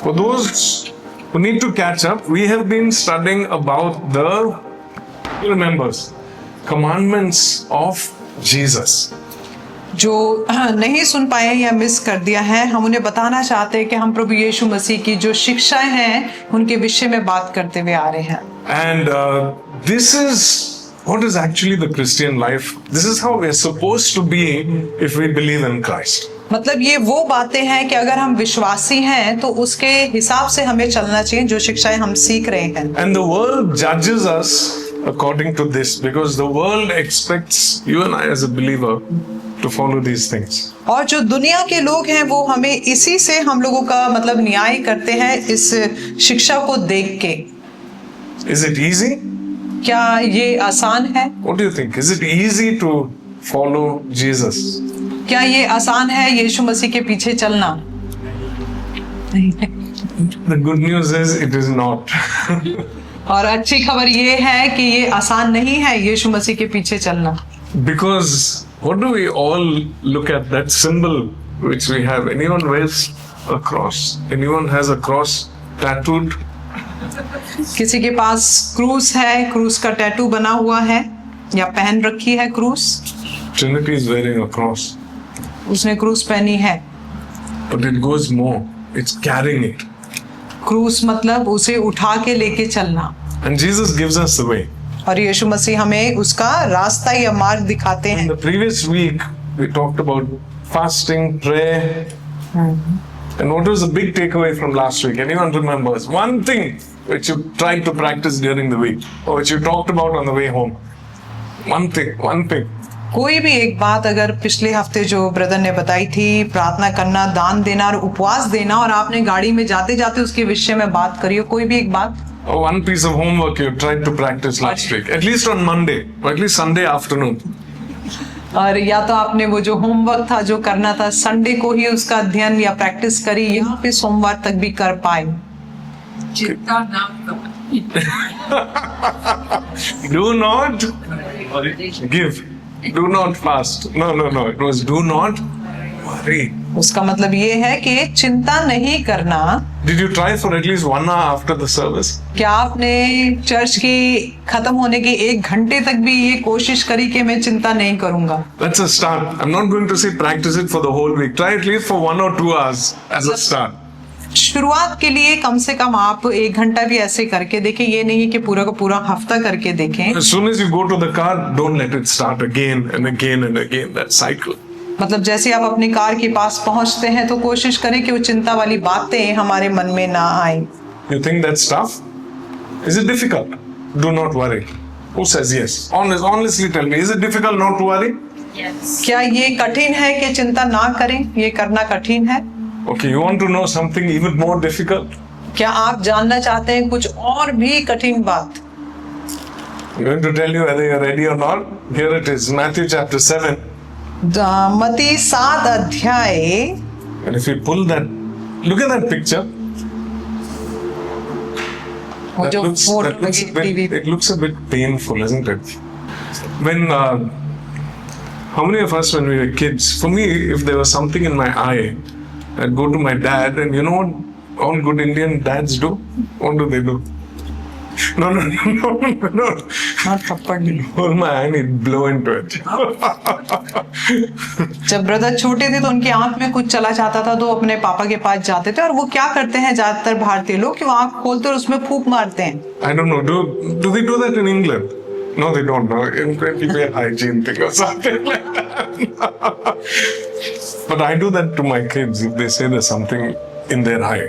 For those who need to catch up, we have been studying about the, who remembers, commandments of Jesus. जो नहीं सुन पाए या miss कर दिया है, हम उन्हें बताना चाहते हैं कि हम प्रभु यीशु मसीह की जो शिक्षाएं हैं उनके विषय में बात करते हुए आ रहे हैं. And this is what is actually the Christian life. This is how we are supposed to be if we believe in Christ. मतलब ये वो बातें हैं कि अगर हम विश्वासी हैं तो उसके हिसाब से हमें चलना चाहिए जो शिक्षाएं हम सीख रहे हैं. And the world judges us according to this because the world expects you and I as a believer to follow these things. और जो दुनिया के लोग हैं वो हमें इसी से हम लोगों का मतलब न्याय करते हैं इस शिक्षा को देख के. Is it easy? क्या ये आसान है? What do you think? Is it easy to follow Jesus? क्या ये आसान है यीशु मसीह के पीछे चलना? The good news is it is not. और अच्छी खबर ये है कि ये आसान नहीं है यीशु मसीह के पीछे चलना. Because what do we all look at that symbol which we have? Anyone wears a cross? Anyone has a cross tattooed? किसी के पास क्रूस है, क्रूस का टैटू बना हुआ है या पहन रखी है क्रूस. Trinity is wearing a cross. उसने क्रूस पहनी है. But it goes more. It's carrying it. क्रूस मतलब उसे उठा के लेके चलना. And Jesus gives us the way. और यीशु मसीह हमें उसका रास्ता या मार्ग दिखाते In हैं. the previous week, we talked about fasting, prayer. And what was the big takeaway from last week? Anyone remembers? One thing which you tried to practice during the week, or which you talked about on the way home. One thing. कोई भी एक बात अगर पिछले हफ्ते जो brother ने बताई थी, प्रार्थना करना, दान देना और उपवास देना, और आपने गाड़ी में जाते जाते उसके विषय में बात करी हो, कोई भी एक बात. Or one piece of homework you tried to practice last week, at least on Monday, or at least Sunday afternoon. और या तो आपने वो जो होमवर्क था जो करना था संडे को ही उसका अध्ययन या प्रैक्टिस करी, यहाँ पे सोमवार तक भी कर पाए. चिंता ना Do not give. Do not fast. No. It was do not worry. उसका मतलब ये है कि चिंता नहीं करना. Did you try for at least 1 hour after the service? क्या आपने चर्च की खत्म होने के 1 घंटे तक भी ये कोशिश करी कि मैं चिंता नहीं करूंगा? That's a start. I'm not going to say practice it for the whole week. Try at least for 1 or 2 hours as a start. शुरुआत के लिए कम से कम आप 1 घंटा भी ऐसे करके देखें. ये नहीं कि पूरा का पूरा हफ्ता करके देखें. As soon as you go to the car, don't let it start again and again and again, that cycle. मतलब जैसे आप अपनी कार के पास पहुंचते हैं तो कोशिश करें कि वो चिंता वाली बातें हमारे मन में ना आए. You think that's tough? Is it difficult? Do not worry. Who says yes? Honestly tell me, is it difficult not to worry? Yes. क्या ये कठिन है कि चिंता ना करें? ये करना कठिन है. Okay, you want to know something even more difficult? क्या आप जानना चाहते हैं कुछ और भी कठिन बात? I'm going to tell you whether you're ready or not. Here it is, Matthew chapter 7. मत्ती 7 अध्याय. And if you pull that, look at that picture. वो जो फोटो That looks लगी a TV bit, it looks a bit painful, isn't it? When, how many of us when we were kids, for me, if there was something in my eye, I'd go to my dad, and you know what all good Indian dads do? What do they do? No. हाँ, थप्पड़ नहीं. Hold my eye and he'd blow into it. जब brother छोटे थे तो उनकी आंख में कुछ चला जाता था तो अपने पापा के पास जाते थे, और वो क्या करते हैं ज्यादातर भारतीय लोग कि वो आंख खोलते और उसमें फूंक मारते हैं. I don't know. Do they do that in England? No, they don't know. It will be a hygiene thing or something like that. But I do that to my kids if they say there's something in their eye.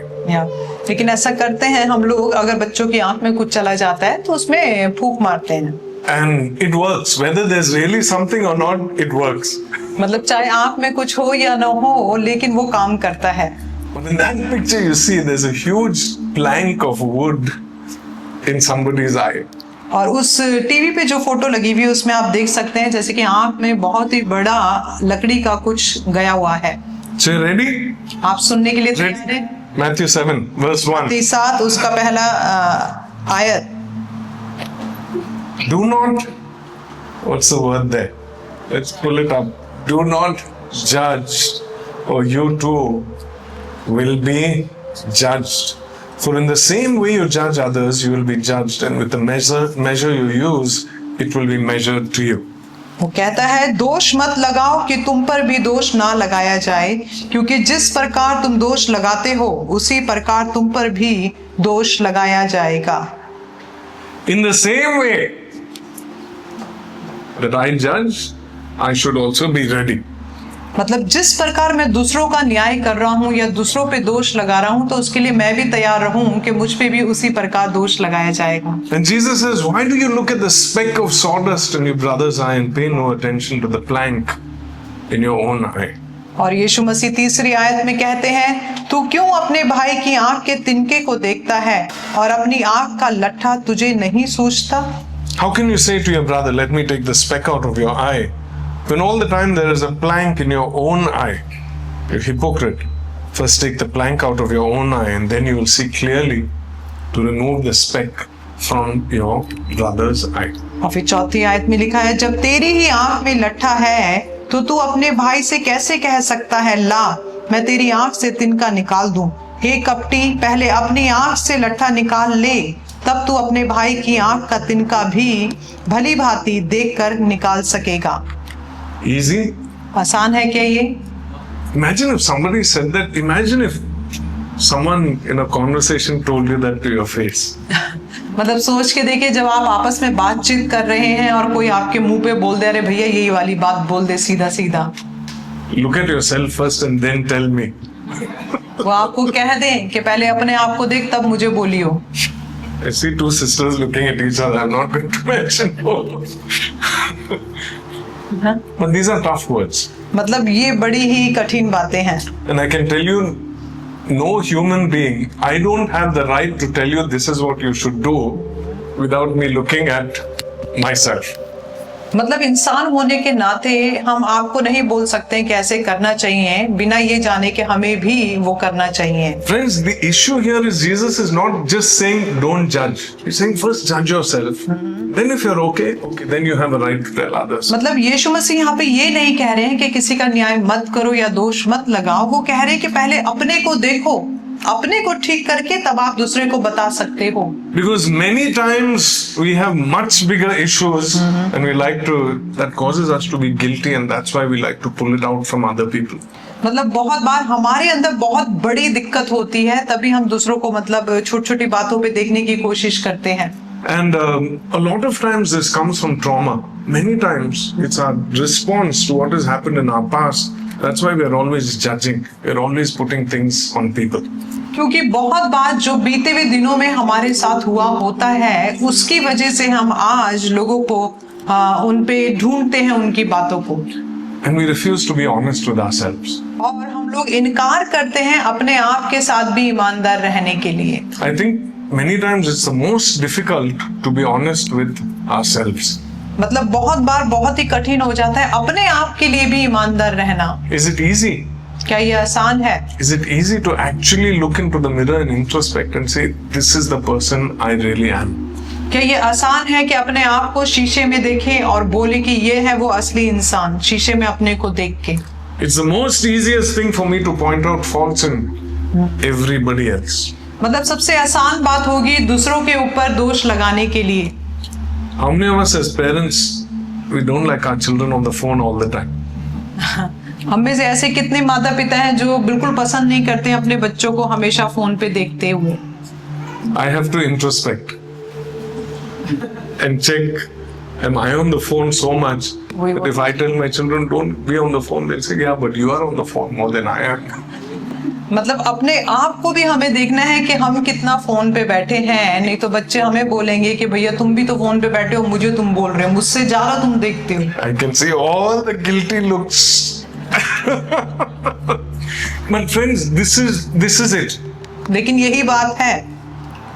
लेकिन ऐसा करते हैं हम लोग, अगर बच्चों की आंख में कुछ चला जाता है तो उसमें फूंक मारते हैं. And it works. Whether there's really something or not, it works. मतलब चाहे आंख में कुछ हो या ना हो, लेकिन वो काम करता है. But in that picture you see there's a huge plank of wood in somebody's eye. और उस टीवी पे जो फोटो लगी हुई है उसमें आप देख सकते हैं जैसे कि आंख में बहुत ही बड़ा लकड़ी का कुछ गया हुआ है. So you ready? आप सुनने के लिए तैयार हैं? Matthew 7 verse 1. 7 उसका पहला आयत. Do not, what's the word there? Let's pull it up. Do not judge, or you too will be judged. For in the same way you judge others, you will be judged, and with the measure you use, it will be measured to you. वो कहता है दोष मत लगाओ कि तुम पर भी दोष ना लगाया जाए, क्योंकि जिस प्रकार तुम दोष लगाते हो उसी प्रकार तुम पर भी दोष लगाया जाएगा. In the same way that I judge, I should also be ready. मतलब जिस प्रकार मैं दूसरों का न्याय कर रहा हूँ या दूसरों पे दोष लगा रहा हूँ, तो उसके लिए मैं भी तैयार रहूं कि मुझ पे भी उसी प्रकार दोष लगाया जाएगा. And Jesus says, why do you look at the speck of sawdust in your brother's eye and pay no attention to the plank in your own eye? और यीशु मसीह तीसरी आयत में कहते हैं, तू क्यों अपने भाई की आंख के तिनके को देखता है और अपनी आंख का लट्ठा तुझे नहीं सूझता? How can you say to your brother, let me take the speck out of your eye, when all the time there is a plank in your own eye? You hypocrite. First take the plank out of your own eye, and then you will see clearly to remove the speck from your brother's eye. और फिर चौथी आयत में लिखा है, जब तेरी ही आंख में लट्ठा है तो तू अपने भाई से कैसे कह सकता है, ला मैं तेरी आंख से तिनका निकाल दूं? हे कपटी, पहले अपनी आंख से लट्ठा निकाल ले, तब तू अपने भाई की आंख का तिनका भी भली भांति देखकर निकाल सकेगा. Easy? आसान है क्या ये? Imagine if somebody said that. Imagine if someone in a conversation told you that to your face. मतलब सोच के देखिए, जब आप आपस में बातचीत कर रहे हैं और कोई आपके मुंह पे बोल दे, अरे भैया यही वाली बात बोल दे सीधा सीधा. Look at yourself first and then tell me. वो आपको कह दें कि पहले अपने आप को देख तब मुझे बोलियो. I see two sisters looking at each other. I'm not going to mention both. But these are tough words. मतलब ये बड़ी ही कठिन बातें हैं. And I can tell you, no human being, I don't have the right to tell you this is what you should do without me looking at myself. मतलब इंसान होने के नाते हम आपको नहीं बोल सकते कि ऐसे करना चाहिए बिना ये जाने कि हमें भी वो करना चाहिए. Friends, the issue here is Jesus is not just saying don't judge. He's saying first judge yourself. Then if you're okay, then you have a right to tell others. मतलब यीशु मसीह यहाँ पे ये नहीं कह रहे हैं कि किसी का न्याय मत करो या दोष मत लगाओ. वो कह रहे हैं कि पहले अपने को देखो, अपने को ठीक करके तब आप दूसरे को बता सकते हो. Because many times we have much bigger issues and we like to, that causes us to be guilty, and that's why we like to pull it out from other people. मतलब बहुत बार हमारे अंदर बहुत बड़ी दिक्कत होती है, तभी हम दूसरों को मतलब छोटी छोटी बातों पे देखने की कोशिश करते हैं. And a lot of times this comes from trauma. Many times it's our response to what has happened in our past. That's why we're always judging. We're always putting things on people. क्योंकि बहुत बार जो बीते हुए दिनों में हमारे साथ हुआ होता है, उसकी वजह से हम आज लोगों को उन पे ढूंढते हैं उनकी बातों को. And we refuse to be honest with ourselves. और हम लोग इनकार करते हैं अपने आप के साथ भी ईमानदार रहने के लिए. I think many times it's the most difficult to be honest with ourselves. मतलब बहुत बार बहुत ही कठिन हो जाता है अपने आप के लिए भी ईमानदार रहना. Is it easy? क्या ये आसान है? Is it easy to actually look into the mirror and introspect and say, this is the person I really am? क्या ये आसान है कि अपने आप को शीशे में देखें और बोले कि ये है वो असली इंसान, शीशे में अपने को देख के? It's the most easiest thing for me to point out faults in everybody else. मतलब सबसे आसान बात होगी दूसरों के ऊपर दोष लगाने के लिए. How many of us as parents, we don't like our children on the phone all the time? हम में से ऐसे कितने माता पिता हैं जो बिल्कुल पसंद नहीं करते हैं अपने बच्चों को हमेशा फोन पे देखते हुए. I have to introspect and check, am I on the phone so much that if I tell my children don't be on the phone, they'll say, yeah, but you are on the phone more than I am. मतलब अपने आप को भी हमें देखना है कि हम कितना फोन पे बैठे हैं, नहीं तो बच्चे हमें बोलेंगे कि भैया तुम भी तो फोन पे बैठे हो, मुझे तुम बोल रहे हो, मुझसे ज्यादा तुम देखते हो. I can see all the guilty looks. But friends, this is it. लेकिन यही बात है,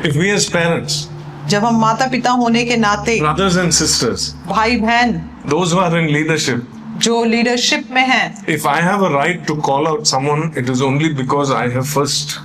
If we as parents, जब हम माता पिता होने के नाते, brothers and sisters, भाई बहन those who are in leadership, जो लीडरशिप में हैं, if I have a right to call out someone, it is only because I have first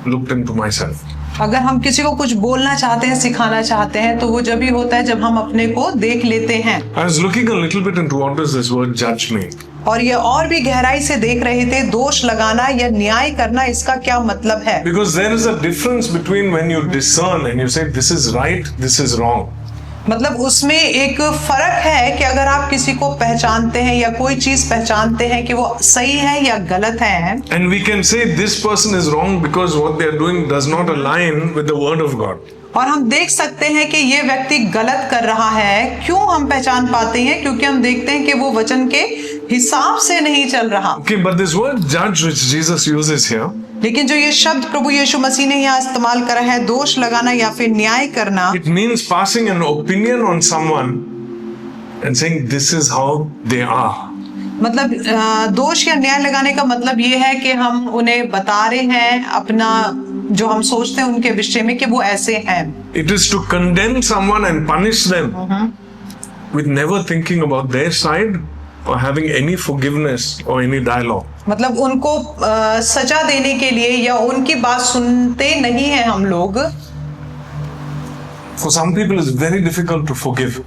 looked into myself. अगर हम किसी को कुछ बोलना चाहते हैं, सिखाना चाहते हैं, तो वो जब भी होता है जब हम अपने को देख लेते हैं। I was looking a little bit into what does this word judge mean. और ये और भी गहराई से देख रहे थे, दोष लगाना या न्याय करना, इसका क्या मतलब है। Because there is a difference between when you discern and you say this is right, this is wrong. मतलब उसमें एक फर्क है कि अगर आप किसी को पहचानते हैं या कोई चीज पहचानते हैं कि वो सही है या गलत है, And we can say this person is wrong because what they are doing does not align with the word of God. और हम देख सकते हैं कि ये व्यक्ति गलत कर रहा है। क्यों हम पहचान पाते हैं? क्योंकि हम देखते हैं कि वो वचन के हिसाब से नहीं चल रहा। Okay, but this word judge which Jesus uses here, लेकिन जो ये शब्द प्रभु यीशु मसीह ने यहाँ इस्तेमाल करा है, दोष लगाना या फिर न्याय करना, it means passing an opinion on someone and saying this is how they are. मतलब दोष या न्याय लगाने का मतलब ये है कि हम उन्हें बता रहे हैं अपना जो हम सोचते हैं उनके विषय में कि वो ऐसे हैं। It is to condemn someone and punish them with never thinking about their side or having any forgiveness or any dialogue. मतलब उनको सजा देने के लिए या उनकी बात सुनते नहीं हैं हम लोग। For some people it's very difficult to forgive.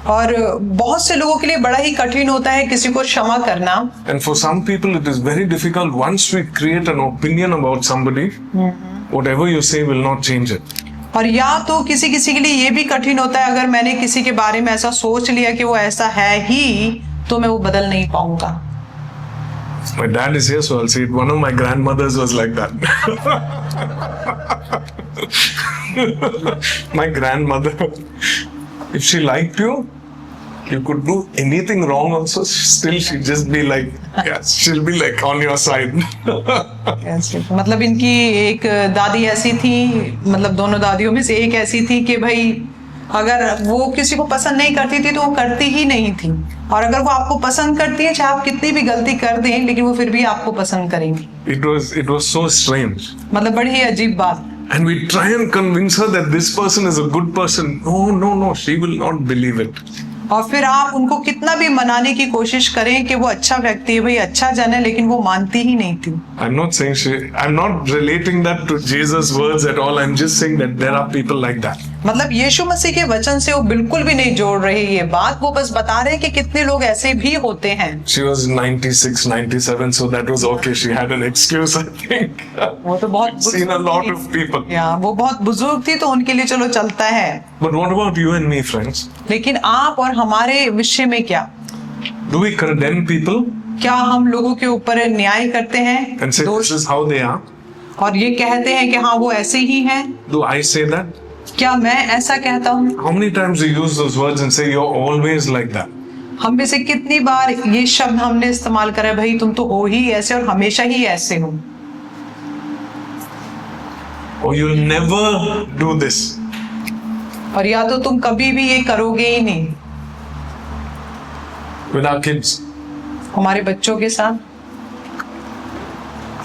और बहुत से लोगों के लिए बड़ा ही कठिन होता है किसी को क्षमा करना। And for some people it is very difficult once we create an opinion about somebody, whatever you say will not change it. और या तो किसी किसी के लिए ये भी कठिन होता है, अगर मैंने किसी के बारे में ऐसा सोच लिया कि वो ऐसा है ही, तो मैं वो बदल नहीं पाऊंगा। My dad is here, so I'll say it. One of my grandmothers was like that. My grandmother, if she liked you, you could do anything wrong also, still she'd just be like, yes, she'll be like on your side. मतलब इनकी एक दादी ऐसी थी, मतलब दोनों दादियों में से एक ऐसी थी कि भाई अगर वो किसी को पसंद नहीं करती थी तो वो करती ही नहीं थी, और अगर वो आपको पसंद करती है, चाहे आप कितनी भी गलती कर दें, लेकिन वो फिर भी आपको पसंद करेंगी। It was so strange. मतलब बड़ी ही अजीब बात। And we try and convince her that this person is a good person. No, she will not believe it. और फिर आप उनको कितना भी मनाने की कोशिश करें कि वो अच्छा व्यक्ति है, भाई अच्छा जन है, लेकिन वो मानती ही नहीं थी। I'm not relating that to Jesus' words at all. I'm just saying that there are people like that. मतलब यीशु मसीह के वचन से वो बिल्कुल भी नहीं जोड़ रहे ये बात, वो बस बता रहे हैं कि कितने लोग ऐसे भी होते हैं। She was 96, 97, so that was okay. She had an excuse, I think. वो तो बहुत Seen a lot of people. वो बहुत बुजुर्ग थी, तो उनके लिए चलो चलता है। But what about you and me, friends? लेकिन आप और हमारे विषय में क्या? Do we condemn people क्या हम लोगों के ऊपर न्याय करते हैं and say this is how they are? और ये कहते हैं कि हाँ वो ऐसे ही हैं? Do I say that? क्या मैं ऐसा कहता हूँ? How many times we use those words and say you're always like that? हम में से कितनी बार ये शब्द हमने इस्तेमाल करा है, भाई तुम तो हो ही ऐसे और हमेशा ही ऐसे हो। Or you'll never do this. और या तो तुम कभी भी ये करोगे ही नहीं। With our kids. हमारे बच्चों के साथ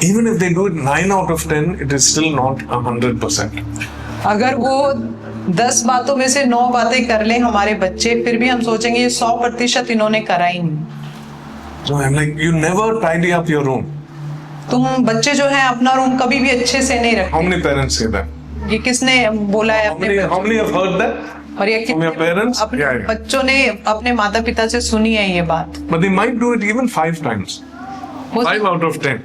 Even if they do it 9 out of 10, it is still not 100%. अगर वो 10 बातों में से 9 बातें कर लें हमारे बच्चे, फिर भी हम सोचेंगे ये 100% इन्होंने करा ही नहीं। So I'm like, you never tidy up your room. तुम बच्चे जो हैं अपना रूम कभी भी अच्छे से नहीं रखते। How many parents say that? ये किसने बोला है अपने How many have heard that? और ये From your parents? अपने Yeah, yeah. बच्चों ने अपने माता पिता से सुनी है ये बात। But they might do it even 5 times. 5 out of 10.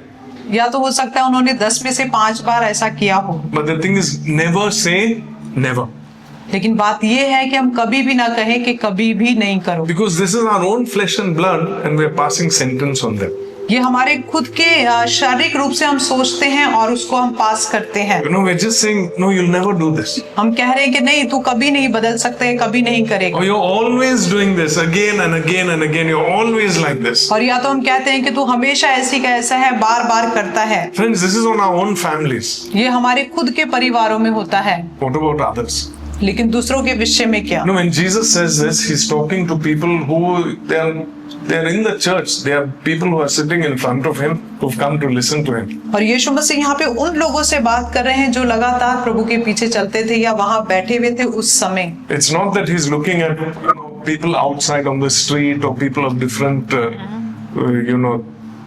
या तो हो सकता है उन्होंने 10 में से 5 बार ऐसा किया हो। But the thing is, never say never. लेकिन बात ये है कि हम कभी भी ना कहें कि कभी भी नहीं करो, Because this is our own flesh and blood and we're passing sentence on them. ये हमारे खुद के शारीरिक रूप से हम सोचते हैं और उसको हम पास करते हैं। You know, we're just saying, no, you'll never do this. हम कह रहे हैं कि नहीं, तू कभी नहीं बदल सकते, कभी नहीं करेगा। Or you're always doing this again and again and again. You're always like this. और या तो हम कहते हैं कि तू हमेशा ऐसी का ऐसा है, बार बार करता है। Friends, this is on our own families. ये हमारे खुद के परिवारों में होता है, What about others? लेकिन दूसरों के विषय में क्या? No, when Jesus says this, he's talking to people who they're in the church. They are people who are sitting in front of him who've come to listen to him. और यीशु मसीह यहाँ पे उन लोगों से बात कर रहे हैं जो लगातार प्रभु के पीछे चलते थे या वहां बैठे हुए थे उस समय। It's not that he's looking at people outside on the street or people of different,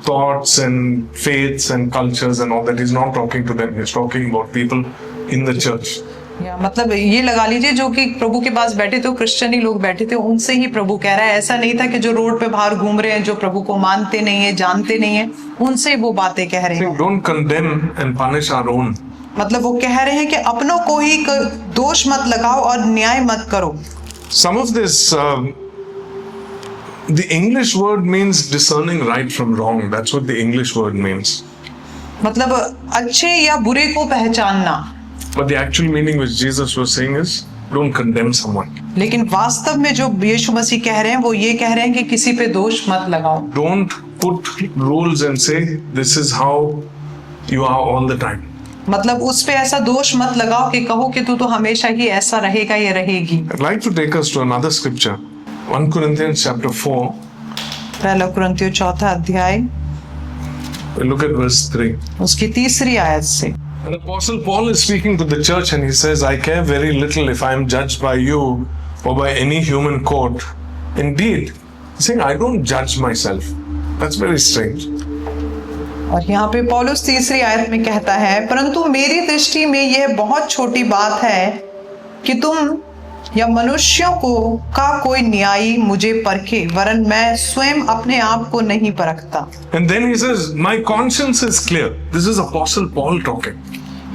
thoughts and faiths and cultures and all that. He's not talking to them. He's talking about people in the church. या मतलब ये लगा लीजिए जो कि प्रभु के पास बैठे थे, क्रिश्चियन ही लोग बैठे थे, उनसे ही प्रभु कह रहा है। ऐसा नहीं था कि जो रोड पे बाहर घूम रहे हैं, जो प्रभु को मानते नहीं है, जानते नहीं है, उनसे वो बातें कह रहे हैं। Saying, don't condemn and punish our own. मतलब वो कह रहे हैं कि अपनों को ही दोष मत लगाओ और न्याय मत करो। Some of this, the English word means discerning right from wrong. That's what the English word means. मतलब अच्छे या बुरे को पहचानना। But the actual meaning which Jesus was saying is, don't condemn someone. लेकिन वास्तव में जो यीशु मसीह कह रहे हैं वो ये कह रहे हैं कि किसी पे दोष मत लगाओ। Don't put rules and say, this is how you are all the time. मतलब उस पे ऐसा दोष मत लगाओ कि कहो कि तू तो हमेशा ही ऐसा रहेगा या रहेगी। I'd like to take us to another scripture, 1 Corinthians chapter 4. पहला कुरिन्थियों चौथा अध्याय We'll look at verse 3. उसकी तीसरी आयत से। And Apostle Paul is speaking to the church and he says, I care very little if I am judged by you or by any human court. Indeed, he's saying, I don't judge myself. That's very strange. और यहाँ पे पौलुस तीसरी आयत में कहता है, परंतु मेरी दृष्टि में यह बहुत छोटी बात है कि तुम या मनुष्यों को का कोई न्यायी मुझे परखे, वरन मैं स्वयं अपने आप को नहीं परखता। And then he says, my conscience is clear. This is Apostle Paul talking.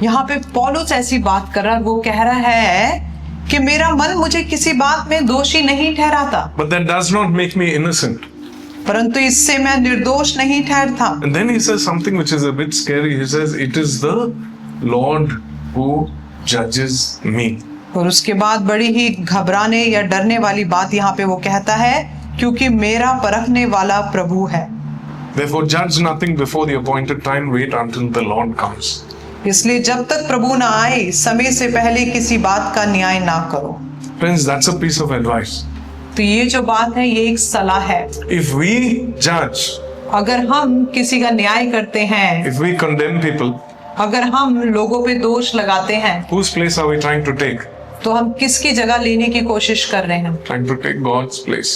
यहाँ पे पौलुस ऐसी बात कर रहा है, वो कह रहा है कि मेरा मन मुझे किसी बात में दोषी नहीं ठहराता, But that does not make me innocent. परंतु इससे मैं निर्दोष नहीं ठहरता। And then he says something which is a bit scary. He says, it is the Lord who judges me. और उसके बाद बड़ी ही घबराने या डरने वाली बात यहाँ पे वो कहता है, क्योंकि मेरा परखने वाला प्रभु है। Therefore, judge nothing before the appointed time. Wait until the Lord comes. इसलिए जब तक प्रभु ना आए, समय से पहले किसी बात का न्याय ना करो। Friends, that's a piece of advice. तो ये जो बात है ये एक सलाह है। If we judge, अगर हम किसी का न्याय करते हैं, if we condemn people, अगर हम लोगों पे दोष लगाते हैं, whose place are we trying to take? तो हम किसकी जगह लेने की कोशिश कर रहे हैं? Trying to take God's place.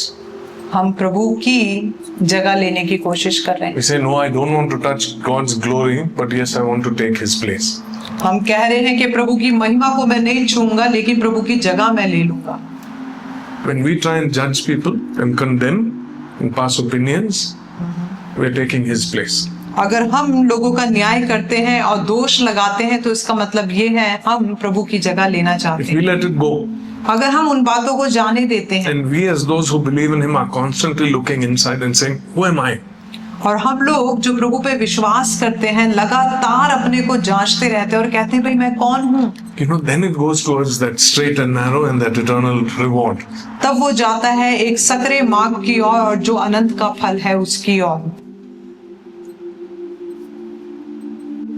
हम प्रभु की जगह लेने की कोशिश कर रहे हैं। We say, no, I don't want to touch God's glory, but yes, I want to take His place. हम कह रहे हैं कि प्रभु की महिमा को मैं नहीं छूऊंगा, लेकिन प्रभु की जगह मैं ले लूंगा। When we try and judge people and condemn and pass opinions, we're taking His place. अगर हम लोगों का न्याय करते हैं और दोष लगाते हैं, तो इसका मतलब ये है हम प्रभु की जगह लेना चाहते If हैं। we let it go, अगर हम उन बातों को जाने देते हैं, and we as those who believe in Him are constantly looking inside and saying, who am I? और हम लोग जो प्रभु पे विश्वास करते हैं लगातार अपने को जांचते रहते हैं और कहते हैं भाई मैं कौन हूँ, You know, then it goes towards that straight and narrow and that eternal reward. तब वो जाता है एक सकरे मार्ग की ओर और जो अनंत का फल है उसकी ओर।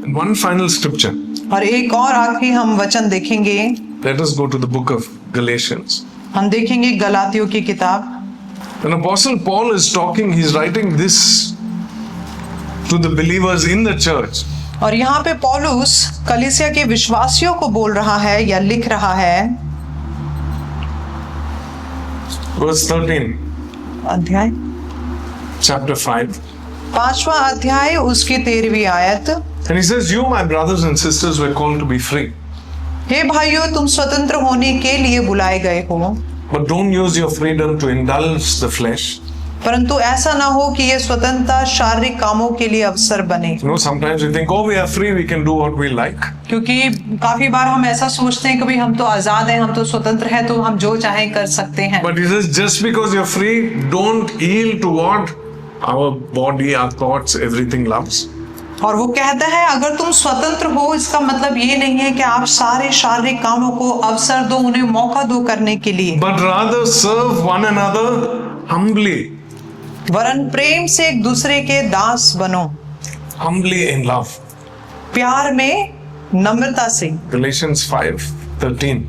And one final scripture. और एक और आखिरी हम वचन देखेंगे। Let us go to the book of Galatians. हम देखेंगे गलातियों की किताब। When Apostle Paul is talking, he's writing this to the believers in the church. और यहाँ पे पौलुस कलीसिया के विश्वासियों को बोल रहा है या लिख रहा है। Verse 13, अध्याय chapter 5. 5वां अध्याय उसकी 13वीं आयत। And he says, you, my brothers and sisters, were called to be free. हे भाइयों, तुम स्वतंत्र होने के लिए बुलाए गए हो, But don't use your freedom to indulge the flesh. परंतु ऐसा ना हो कि ये स्वतंत्रता शारीरिक कामों के लिए अवसर बने। You know, sometimes we think, oh, we are free, we can do what we like. क्योंकि काफी बार हम ऐसा सोचते हैं कि भाई हम तो आजाद हैं, हम तो स्वतंत्र हैं, तो हम जो चाहें कर सकते हैं। But he says, just because you're free, don't yield to what our body, our thoughts, everything loves. और वो कहता है अगर तुम स्वतंत्र हो, इसका मतलब ये नहीं है कि आप सारे शारीरिक कामों को अवसर दो, उन्हें मौका दो करने के लिए, But rather serve one another humbly, वरन प्रेम से एक दूसरे के दास बनो, humbly in love. प्यार में नम्रता से। Galatians 5:13.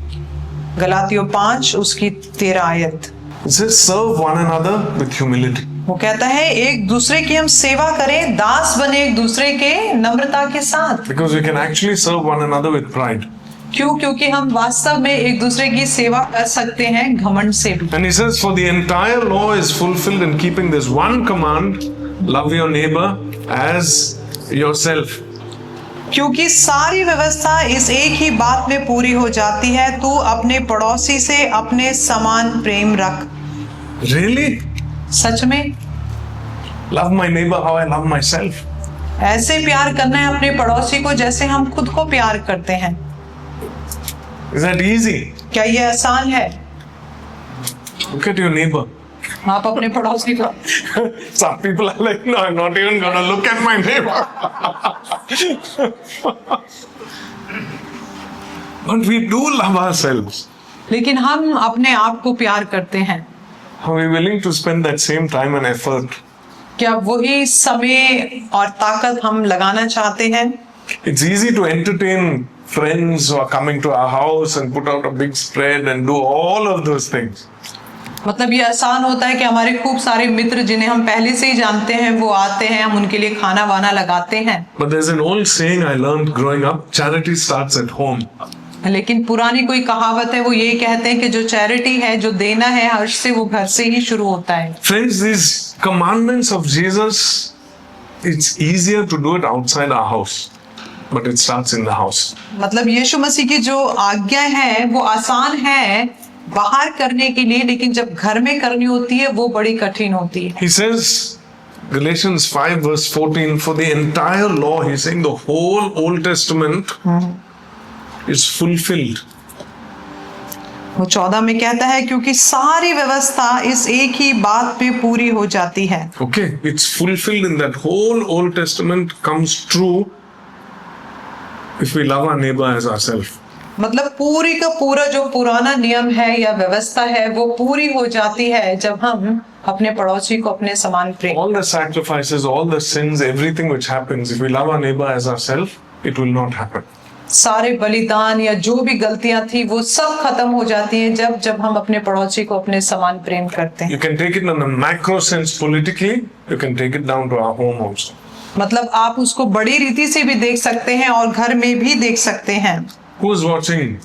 गलातियों 5 उसकी 13 आयत। It says, serve one another with humility. वो कहता है एक दूसरे की हम सेवा करें, दास बने एक दूसरे के नम्रता के साथ। Because we can actually serve one another with pride. क्यों? क्योंकि हम वास्तव में एक दूसरे की सेवा कर सकते हैं घमंड से भी। And he says, for the entire law is fulfilled in keeping this one command, love your neighbor as yourself. क्योंकि सारी व्यवस्था इस एक ही बात में पूरी हो जाती है, तू अपने पड़ोसी से अपने समान प्रेम रख। Really? सच में Love my neighbor how I love myself. ऐसे प्यार करना है अपने पड़ोसी को जैसे हम खुद को प्यार करते हैं। Is that easy? क्या ये आसान है? Look at your neighbor. आप अपने पड़ोसी को, Some people are like, no, I'm not even gonna look at my neighbor. But we do love ourselves. लेकिन हम अपने आप को प्यार करते हैं। Are we willing to spend that same time and effort? क्या वही समय और ताकत हम लगाना चाहते हैं? It's easy to entertain friends who are coming to our house and put out a big spread and do all of those things. मतलब ये आसान होता है कि हमारे खूब सारे मित्र जिन्हें हम पहले से ही जानते हैं वो आते हैं, हम उनके लिए खाना वाना लगाते हैं। But there's an old saying I learned growing up, charity starts at home. लेकिन पुरानी कोई कहावत है, वो ये कहते हैं कि जो चैरिटी है, जो देना है हर्ष से, वो घर से ही शुरू होता है। Friends, these commandments of Jesus, it's easier to do it outside our house, but it starts in the house. मतलब यीशु मसीह की जो आज्ञाएं हैं वो आसान है बाहर करने के लिए, लेकिन जब घर में करनी होती है वो बड़ी कठिन होती है। He says, Galatians 5 verse 14, for the entire law, he's saying the whole Old Testament is fulfilled. वो 14 में कहता है क्योंकि सारी व्यवस्था इस एक ही बात पे पूरी हो जाती है। Okay, it's fulfilled in that whole Old Testament comes true if we love our neighbor as ourselves. मतलब पूरी का पूरा जो पुराना नियम है या व्यवस्था है वो पूरी हो जाती है जब हम अपने पड़ोसी को अपने समान प्रेम। All the sacrifices, all the sins, everything which happens, if we love our neighbor as ourselves, it will not happen. सारे बलिदान या जो भी गलतियां थी वो सब खत्म हो जाती हैं जब हम अपने पड़ोसी को अपने समान प्रेम करते हैं। You can take it in a macro sense politically, you can take it down to our home also. मतलब आप उसको बड़ी रीति से भी देख सकते हैं और घर में भी देख सकते हैं। Who was watching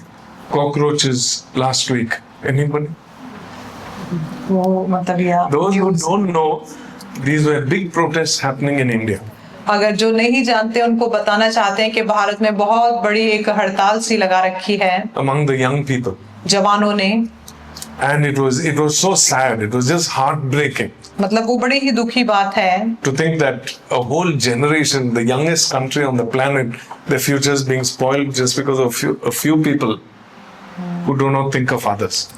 cockroaches last week? Anybody? वो मतलब या Those who don't know, these were big protests happening in India. अगर जो नहीं जानते उनको बताना चाहते हैं कि भारत में बहुत बड़ी एक हड़ताल सी लगा रखी है Among the young people. जवानों ने। And it was so sad, it was just heartbreaking मतलब वो बड़ी ही दुखी बात है to think that a whole generation, the youngest country on the planet, their future is being spoiled just because of a few people who do not think of others.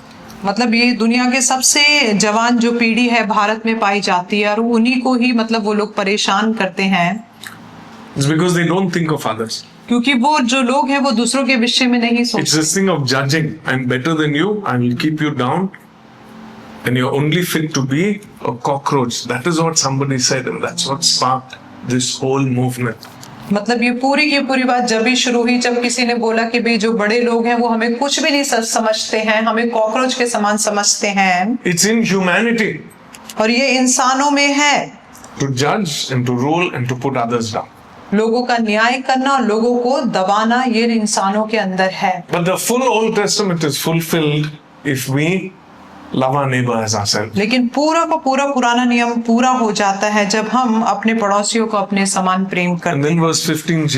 मतलब ये दुनिया के सबसे जवान जो पीढ़ी है भारत में पाई जाती है और उन्हीं को ही मतलब वो लोग परेशान करते हैं It's because they don't think of others. क्योंकि वो जो लोग हैं वो दूसरों के विषय में नहीं It's सोचते। this thing of judging. I'm better than you, I will keep you down, and you're only fit to be a cockroach. That is what somebody said, and that's what sparked this whole movement. मतलब ये पूरी की पूरी बात जब भी शुरू हुई जब किसी ने बोला कि भाई जो बड़े लोग हैं वो हमें कुछ भी नहीं समझते हैं, हमें कॉकरोच के समान समझते हैं। It's in humanity और ये इंसानों में है to judge and to rule and to put others down. लोगों का न्याय करना और लोगों को दबाना, ये इंसानों के अंदर है। But the full Old Testament is fulfilled if we love our neighbor as ourselves. लेकिन पूरा का पूरा पुराना नियम पूरा हो जाता है जब हम अपने पड़ोसियों को अपने समान प्रेम And करते then verse 15,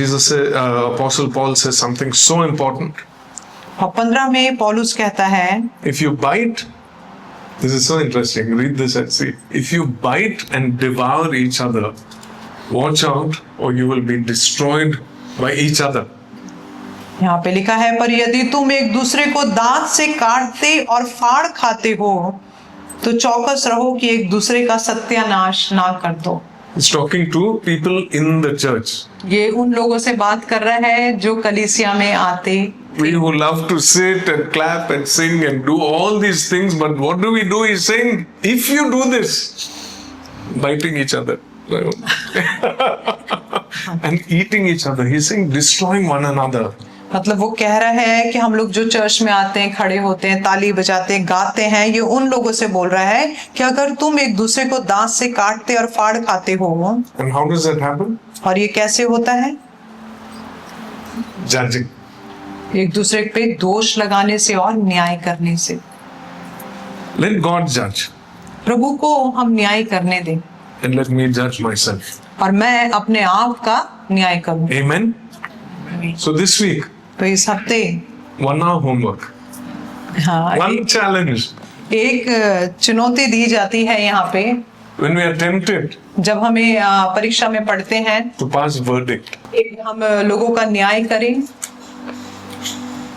Apostle Paul says something so important. हैं। और 15 में पौलुस कहता है, If you bite, this is so interesting, read this and see. If you bite and devour each other, watch out or you will be destroyed by each other. यहाँ पे लिखा है, पर यदि तुम एक दूसरे को दांत से काटते और फाड़ खाते हो तो चौकस रहो कि एक दूसरे का सत्यानाश ना कर दो। It's talking to people in the church. ये उन लोगों से बात कर रहा है जो कलीसिया में आते। We who love to sit and clap and sing and do all these things, but what do we do? He's saying, if you do this, biting each other and eating each other, he's saying destroying one another. मतलब वो कह रहा है कि हम लोग जो church में आते हैं, खड़े होते हैं, ताली बजाते हैं, गाते हैं, ये उन लोगों से बोल रहा है कि अगर तुम एक दूसरे को दांत से काटते और फाड़ खाते हो। And how does that happen? और ये कैसे होता है? Judging. एक दूसरे पे दोष लगाने से और न्याय करने से। Let God judge प्रभु को हम न्याय करने दें and let me judge myself. और मैं अपने आप का न्याय करूं। Amen. So this week, तो इस हफ्ते 1 hour homework, हाँ one challenge. एक चुनौती दी जाती है यहाँ पे When we are tempted जब हमें परीक्षा में पढ़ते हैं to pass verdict, कि हम लोगों का न्याय करें,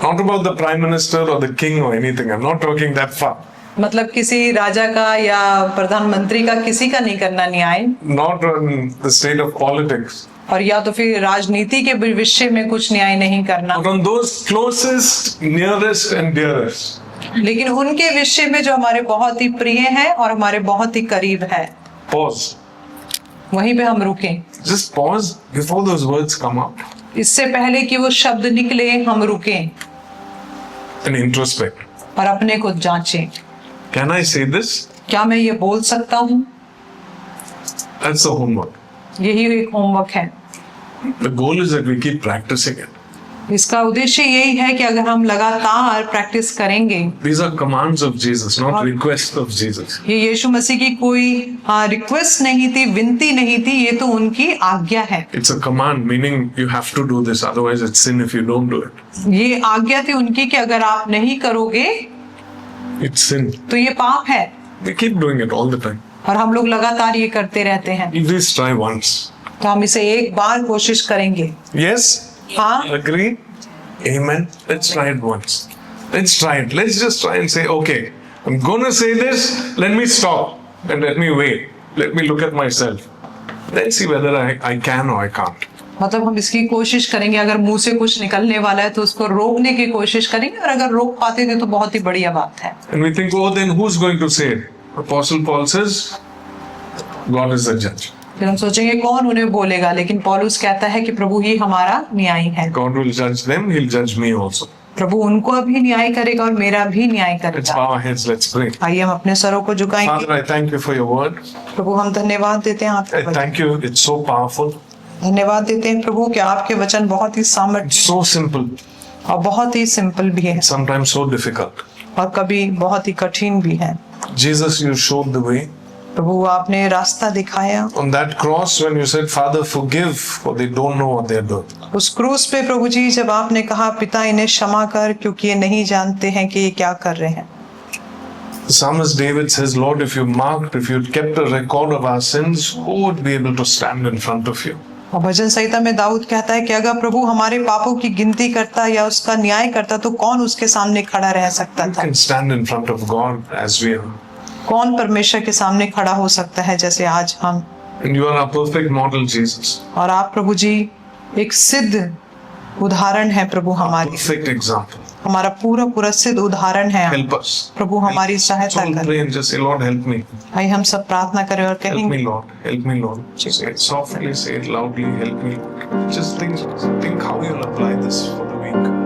not about the prime minister or the king or anything. I'm not talking that far. मतलब किसी राजा का या प्रधानमंत्री का किसी का नहीं करना न्याय, Not on the state of politics. और या तो फिर राजनीति के विषय में कुछ न्याय नहीं करना, But on those closest, nearest, and dearest. लेकिन उनके विषय में जो हमारे बहुत ही प्रिय है और हमारे बहुत ही करीब है, Pause. वहीं पे हम रुकें। Just pause before those words come out इससे पहले कि वो शब्द निकले हम रुकें and introspect. और अपने को जांचें। Can I say this? क्या मैं ये बोल सकता हूँ? That's the homework. यही एक होमवर्क है। The goal is that we keep practicing it. इसका उद्देश्य यही है कि अगर हम लगातार प्रैक्टिस करेंगे, These are commands of Jesus, not requests of Jesus. ये यीशु मसीह की कोई रिक्वेस्ट नहीं थी, विनती नहीं थी, ये तो उनकी आज्ञा है। It's a command, meaning you have to do this, otherwise it's sin if you don't do it. ये आज्ञा थी उनकी कि अगर आप नहीं करोगे It's sin. तो ये पाप है, We keep doing it all the time. और हम लोग लगातार ये करते रहते हैं। At least try once. तो हम इसे एक बार कोशिश करेंगे। Yes? हाँ, Agree? Amen. Let's try it once. Let's try it. Let's just try and say, okay, I'm gonna say this. Let me stop and let me wait. Let me look at myself. Let's see whether I can or I can't. मतलब हम इसकी कोशिश करेंगे, अगर मुंह से कुछ निकलने वाला है तो उसको रोकने की कोशिश करेंगे, और अगर रोक पाते थे तो बहुत ही बढ़िया बात है। And we think, oh, then who's going to say it? Apostle Paul says, God is the judge. फिर हम सोचेंगे कौन उन्हें बोलेगा, लेकिन पौलुस कहता है कि प्रभु ही हमारा न्यायी है। God will judge them. He'll judge me also. प्रभु उनको भी न्याय करेगा और मेरा भी न्याय Let's करेगा। bow our heads. Let's pray. आइए हम अपने सरों को झुकाएंगे। Father, I thank you for your word. प्रभु हम धन्यवाद देते हैं I आपके वचन, thank you. It's so powerful. धन्यवाद देते हैं प्रभु कि आपके वचन बहुत ही सामर्थ्य It's so simple. और बहुत ही सिंपल भी है, Sometimes so difficult. और कभी बहुत ही कठिन भी है। Jesus, you showed the way. प्रभु आपने रास्ता दिखाया। On that cross, when you said, Father, forgive, for they don't know what they're doing. उस क्रूस पे प्रभु जी जब आपने कहा पिता इन्हें क्षमा कर क्योंकि ये नहीं जानते हैं कि ये क्या कर रहे हैं। The psalmist David says, Lord, if you marked, if you kept a record of our sins, who would be able to stand in front of you? और भजन संहिता में दाऊद कहता है कि अगर प्रभु हमारे पापों की गिनती करता या उसका न्याय करता तो कौन उसके सामने खड़ा रह सकता You था? can stand in front of God as we are. कौन परमेश्वर के सामने खड़ा हो सकता है जैसे आज हम? And you are our perfect model, Jesus. और आप प्रभु जी एक सिद्ध उदाहरण है प्रभु, हमारी Perfect example. हमारा पूरा सिद्ध उदाहरण है। Help us. प्रभु हमारी So सहायता we'll करें। pray and just say, Lord, help me. आइए हम सब प्रार्थना करें और Help me, कहेंगे, Lord. Help me, Lord. Say it softly, say it loudly. Help me. Just think how you'll apply this for the week.